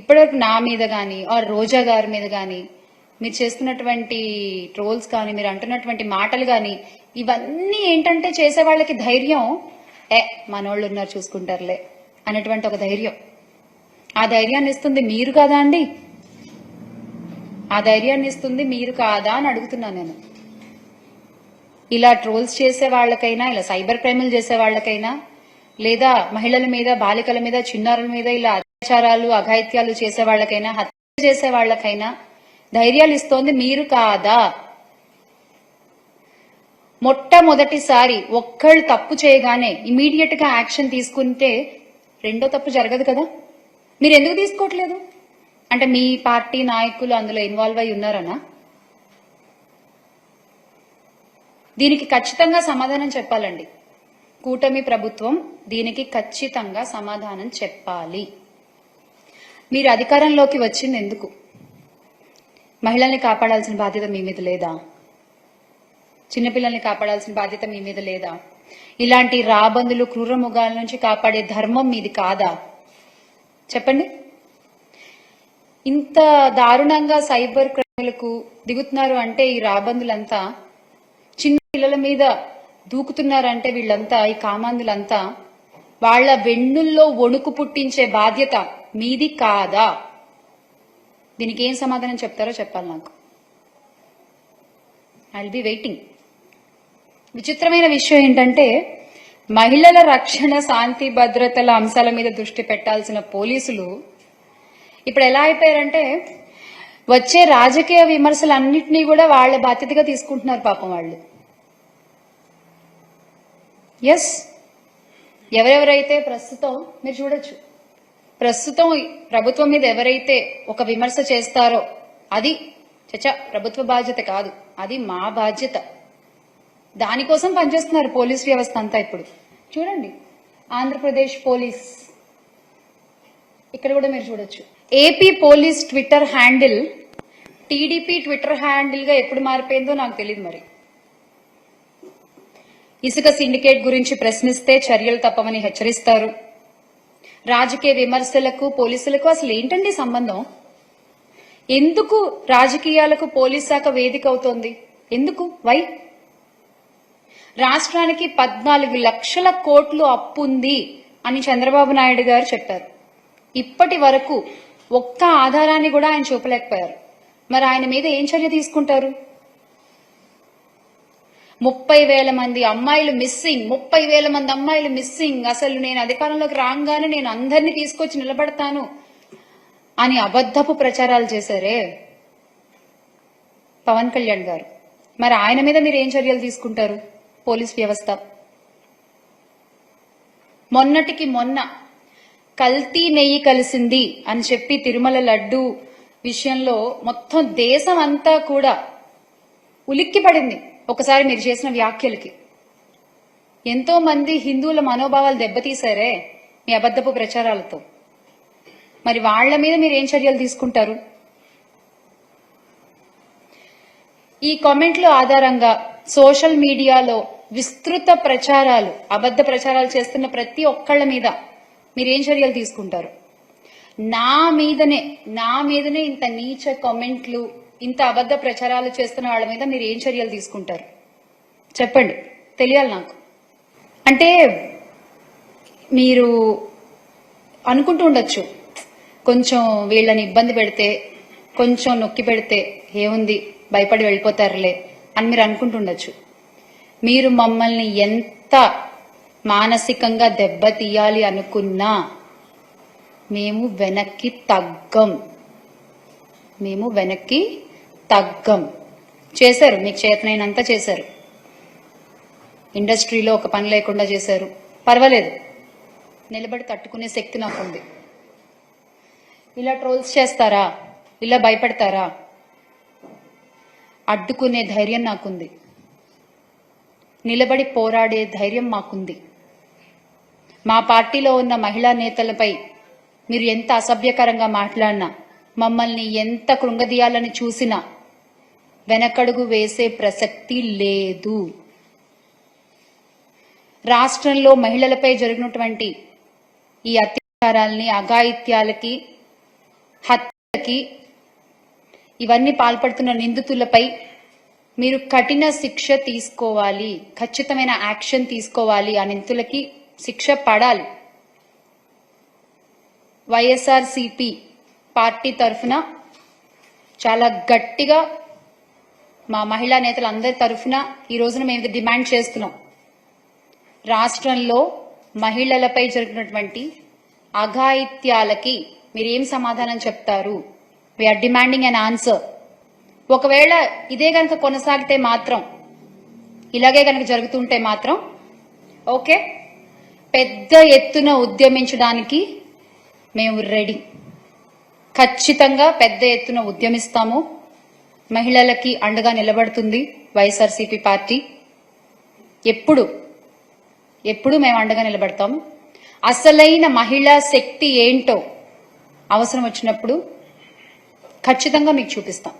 ఇప్పటివరకు నా మీద కానీ ఆర్ రోజా గారి మీద కానీ మీరు చేస్తున్నటువంటి ట్రోల్స్ కానీ మీరు అంటున్నటువంటి మాటలు కానీ ఇవన్నీ ఏంటంటే చేసే వాళ్ళకి ధైర్యం, మనోళ్ళు ఉన్నారు చూసుకుంటారులే అనేటువంటి ఒక ధైర్యం. ఆ ధైర్యాన్ని ఇస్తుంది మీరు కాదా అండి? ఆ ధైర్యాన్ని ఇస్తుంది మీరు కాదా అని అడుగుతున్నా నేను. ఇలా ట్రోల్స్ చేసే వాళ్ళకైనా, ఇలా సైబర్ క్రైమ్లు చేసే వాళ్ళకైనా, లేదా మహిళల మీద, బాలికల మీద, చిన్నారుల మీద ఇలా అత్యాచారాలు అఘాయిత్యాలు చేసే వాళ్ళకైనా, హత్య చేసే వాళ్ళకైనా ధైర్యాలు ఇస్తోంది మీరు కాదా? మొట్టమొదటిసారి ఒక్కళ్ళు తప్పు చేయగానే ఇమీడియట్ గా యాక్షన్ తీసుకుంటే రెండో తప్పు జరగదు కదా. మీరు ఎందుకు తీసుకోవట్లేదు? అంటే మీ పార్టీ నాయకులు అందులో ఇన్వాల్వ్ అయి ఉన్నారనా? దీనికి ఖచ్చితంగా సమాధానం చెప్పాలండి. కూటమి ప్రభుత్వం దీనికి ఖచ్చితంగా సమాధానం చెప్పాలి. మీరు అధికారంలోకి వచ్చింది ఎందుకు? మహిళల్ని కాపాడాల్సిన బాధ్యత మీ మీద లేదా? చిన్నపిల్లల్ని కాపాడాల్సిన బాధ్యత మీ మీద లేదా? ఇలాంటి రాబందులు, క్రూరముగాల నుంచి కాపాడే ధర్మం మీది కాదా? చెప్పండి. ఇంత దారుణంగా సైబర్ క్రైమ్లకు దిగుతున్నారు అంటే ఈ రాబందులంతా, చిన్న పిల్లల మీద దూకుతున్నారంటే వీళ్ళంతా, ఈ కామాందులంతా వాళ్ల వెన్నుల్లో వణుకు పుట్టించే బాధ్యత మీది కాదా? దీనికి ఏం సమాధానం చెప్తారో చెప్పాలి నాకు. I will be waiting. విచిత్రమైన విషయం ఏంటంటే మహిళల రక్షణ, శాంతి భద్రతల అంశాల మీద దృష్టి పెట్టాల్సిన పోలీసులు ఇప్పుడు ఎలా అయిపోయారంటే వచ్చే రాజకీయ విమర్శలన్నింటినీ కూడా వాళ్ల బాధ్యతగా తీసుకుంటున్నారు పాపం వాళ్ళు. ఎస్, ఎవరెవరైతే ప్రస్తుతం మీరు చూడొచ్చు, ప్రస్తుతం ప్రభుత్వం మీద ఎవరైతే ఒక విమర్శ చేస్తారో అది ప్రభుత్వ బాధ్యత కాదు, అది మా బాధ్యత. దానికోసం పనిచేస్తున్నారు పోలీస్ వ్యవస్థ అంతా. ఇప్పుడు చూడండి, ఆంధ్రప్రదేశ్ పోలీస్ ఇక్కడ కూడా మీరు చూడొచ్చు. AP police Twitter handle TDP Twitter handle గా ఎప్పుడు మారిపోయిందో నాకు తెలియదు. మరి ఇసుక సిండికేట్ గురించి ప్రశ్నిస్తే చర్యలు తప్పవని హెచ్చరిస్తారు. రాజకీయ విమర్శలకు పోలీసులకు అసలు ఏంటండి సంబంధం? ఎందుకు రాజకీయాలకు పోలీస్ శాఖ వేదిక అవుతోంది? ఎందుకు? వై? రాష్ట్రానికి 14 లక్షల కోట్లు అప్పు ఉంది అని చంద్రబాబు నాయుడు గారు చెప్పారు. ఇప్పటి వరకు ఒక్క ఆధారాన్ని కూడా ఆయన చూపలేకపోయారు. మరి ఆయన మీద ఏం చర్య తీసుకుంటారు? 30,000 మంది అమ్మాయిలు మిస్సింగ్, 30,000 మంది అమ్మాయిలు మిస్సింగ్. అసలు నేను అధికారంలోకి రాగానే నేను అందరినీ తీసుకొచ్చి నిలబడతాను అని అబద్ధపు ప్రచారాలు చేశారే పవన్ కళ్యాణ్ గారు. మరి ఆయన మీద మీరు ఏం చర్యలు తీసుకుంటారు? పోలీస్ వ్యవస్థ మొన్నటికి మొన్న కల్తీ నెయ్యి కలిసింది అని చెప్పి తిరుమల లడ్డు విషయంలో మొత్తం దేశం అంతా కూడా ఉలిక్కి పడింది ఒకసారి మీరు చేసిన వ్యాఖ్యలకి. ఎంతో మంది హిందువుల మనోభావాలు దెబ్బతీశారే మీ అబద్ధపు ప్రచారాలతో. మరి వాళ్ల మీద మీరు ఏం చర్యలు తీసుకుంటారు? ఈ కామెంట్ల ఆధారంగా సోషల్ మీడియాలో విస్తృత ప్రచారాలు, అబద్ధ ప్రచారాలు చేస్తున్న ప్రతి ఒక్కళ్ళ మీద మీరేం చర్యలు తీసుకుంటారు? నా మీదనే ఇంత నీచ కామెంట్లు, ఇంత అబద్ధ ప్రచారాలు చేస్తున్న వాళ్ళ మీద మీరు ఏం చర్యలు తీసుకుంటారు? చెప్పండి, తెలియాలి నాకు. అంటే మీరు అనుకుంటూ ఉండొచ్చు, కొంచెం వీళ్ళని ఇబ్బంది పెడితే, కొంచెం నొక్కి పెడితే ఏముంది, భయపడి వెళ్ళిపోతారులే అని మీరు అనుకుంటుండొచ్చు. మీరు మమ్మల్ని ఎంత మానసికంగా దెబ్బతీయాలి అనుకున్నా మేము వెనక్కి తగ్గం. చేశారు, మీకు చేతనైనంత చేశారు. ఇండస్ట్రీలో ఒక పని లేకుండా చేశారు, పర్వాలేదు, నిలబడి తట్టుకునే శక్తి నాకుంది. ఇలా ట్రోల్స్ చేస్తారా, ఇలా భయపడతారా? అడ్డుకునే ధైర్యం నాకుంది, నిలబడి పోరాడే ధైర్యం మాకుంది. మా పార్టీలో ఉన్న మహిళా నేతలపై మీరు ఎంత అసభ్యకరంగా మాట్లాడినా, మమ్మల్ని ఎంత కృంగదీయాలని చూసినా వెనకడుగు వేసే ప్రసక్తి లేదు. రాష్ట్రంలో మహిళలపై జరిగినటువంటి ఈ అత్యాచారాల్ని, అఘాయిత్యాలకి హత్యకి ఇవన్నీ పాల్పడుతున్న నిందితులపై మీరు కఠిన శిక్ష తీసుకోవాలి, ఖచ్చితమైన యాక్షన్ తీసుకోవాలి. ఆ నిందితులకి శిక్ష పడాలి. వైఎస్ఆర్సీపీ పార్టీ తరఫున చాలా గట్టిగా మా మహిళా నేతలందరి తరఫున ఈ రోజున మేము డిమాండ్ చేస్తున్నాం. రాష్ట్రంలో మహిళలపై జరిగినటువంటి అఘాయిత్యాలకి మీరేం సమాధానం చెప్తారు? We're demanding an answer. ఒకవేళ ఇదే గనక కొనసాగితే మాత్రం, ఇలాగే గనక జరుగుతుంటే మాత్రం ఓకే, పెద్ద ఎత్తున ఉద్యమించడానికి మేము రెడీ. ఖచ్చితంగా పెద్ద ఎత్తున ఉద్యమిస్తాము. మహిళలకి అండగా నిలబడుతుంది వైఎస్ఆర్సీపీ పార్టీ. ఎప్పుడు మేము అండగా నిలబడతాము. అసలైన మహిళా శక్తి ఏంటో అవసరం వచ్చినప్పుడు ఖచ్చితంగా మీకు చూపిస్తాం.